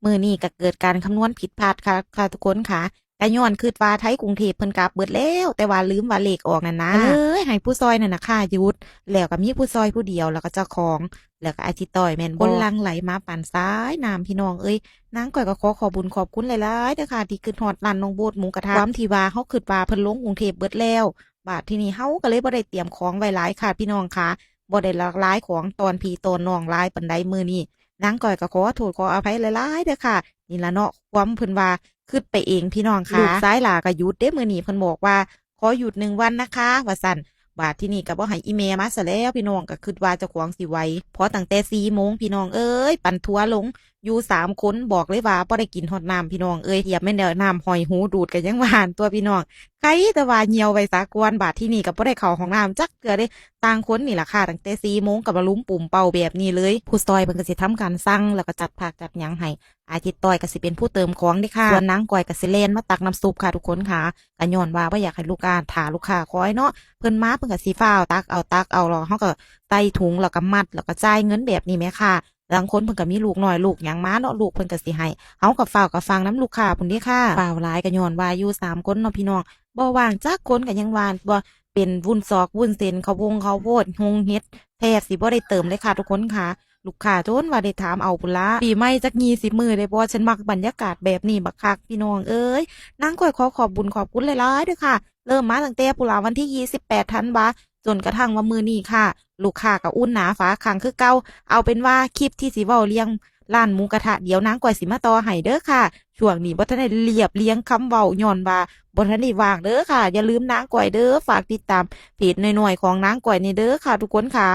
มื้อนี้ก็เกิดการคำนวณผิดพลาดค่ะทุกคนค่ะก็ย้อนคิดว่าไทยกรุงเทพเพิ่นกลับเบิดแล้วแต่ว่าลืมว่าเลขออกนั่นนะก็เลยให้ผู้ซอยนั่นน่ะค่ะหยุดแล้วก็มีผู้ซอยผู้เดียวแล้วก็เจ้าของแล้วก็อาทิต้อยแม่นบ่คนหลั่งไหลมาปานสายน้ำพี่น้องเอ้ยนางก้อยก็ขอบุญขอบคุณหลายๆเด้อค่ะที่คิดฮอดร้านน้องโบดหมูกระทะความที่ว่าเฮาคิดว่าเพิ่นลงกรุงเทพเบิดแล้วบาดทีนี้เฮาก็เลยบ่ได้เตรียมของไว้หลายค่ะพี่น้องค่ะบ่ได้หลากหลายของตอนพี่ตอนน้องหลายปานใดมื้อนี้ นางก้อยก็ขอโทษขออภัยหลายๆเด้อค่ะนี่ล่ะเนาะความเพิ่นว่าคิดไปเองพี่น้องค่ะลูกซ้ายหลาก็หยุดเด้มื้อนี้เพิ่นบอกว่าขอหยุด1 วันนะคะว่าซั่นบาดที่นี่ก็บ่ให้อีแม่มาซะแล้วพี่น้องก็คิดว่าเจ้าของสิไหวพอตั้งแต่4 โมงพี่น้องเอ้ยปั่นทัวร์ลงอยู่3 คนบอกเลยว่าบ่ได้กินฮอดน้ำพี่น้องเอ้ยเทียบแม่นแล้วน้ำห้อยหูดูดก็ยังว่าหั่นตัวพี่น้องไกแต่ว่าเหี่ยวไว้ซะก่อนบาดที่นี่ก็บ่ได้เข้าห้องน้ำจักเทื่อเด้ ต่างคนนี่แหละค่ะตั้งแต่4 โมงก็มาลุ้มปุ่มเป่าแบบนี้เลยผู้ซอยเพิ่นก็สิทำการสั่งแล้วก็จัดผักจัดหยังให้อาทิตย์ต้อยก็สิเป็นผู้เติมของเด้อค่ะส่วนนางก้อยก็สิแล่นมาตักน้ำซุปค่ะทุกคนค่ะก็ย้อนว่าบ่อยากให้ลูกค้าท่าลูกค้าคอยเนาะเพิ่นมาเพิ่นก็สิฟ้าวตักเอาแล้วเฮาก็ใส่ถุงแล้วก็มัดแล้วก็จ่ายเงินแบบนี้แหมค่ะบางคนเพิ่นก็มีลูกน้อยลูกหยังมาเนาะลูกเพิ่นก็สิให้เฮาก็ฟ้าวก็ฟังน้ำลูกค้าพุ่นเด้ค่ะฟ้าวหลายก็ย้อนว่าอยู่3 คนเนาะพี่น้องบ่ว่างจักคนก็ยังว่าบ่ เป็นวุ้นซอกวุ้นเส้นข้าวโพดฮงเฮ็ดแทบสิบ่ได้เติมเลยค่ะทุกคนค่ะลูกค้าโจนว่าได้ถามเอาพุ่นละปีใหม่จัก20 มื้อได้บ่ฉันมักบรรยากาศแบบนี้บักคักพี่น้องเอ้ยนางก้อยขอขอบบุญขอบคุณหลายๆเด้อค่ะเริ่มมาตั้งแต่พุ่นละวันที่28 ธันวาจนกระทั่งว่ามื้อนี้ค่ะลูกค้าก็อุ่นหนาฝาคังคือเก่าเอาเป็นว่าคลิปที่สิเว้าเรื่องร้านหมูกระทะเดี๋ยวนางก้อยสิมาต่อให้เด้อค่ะช่วงนี้บ่ทันได้เรียบเรียงคำเว้าย้อนว่า บนทันได้ว่างเด้อค่ะอย่าลืมนางก้อยเด้อฝากติดตามเพจหน่อยๆของนางก้อยนี่เด้อค่ะทุกคนค่ะ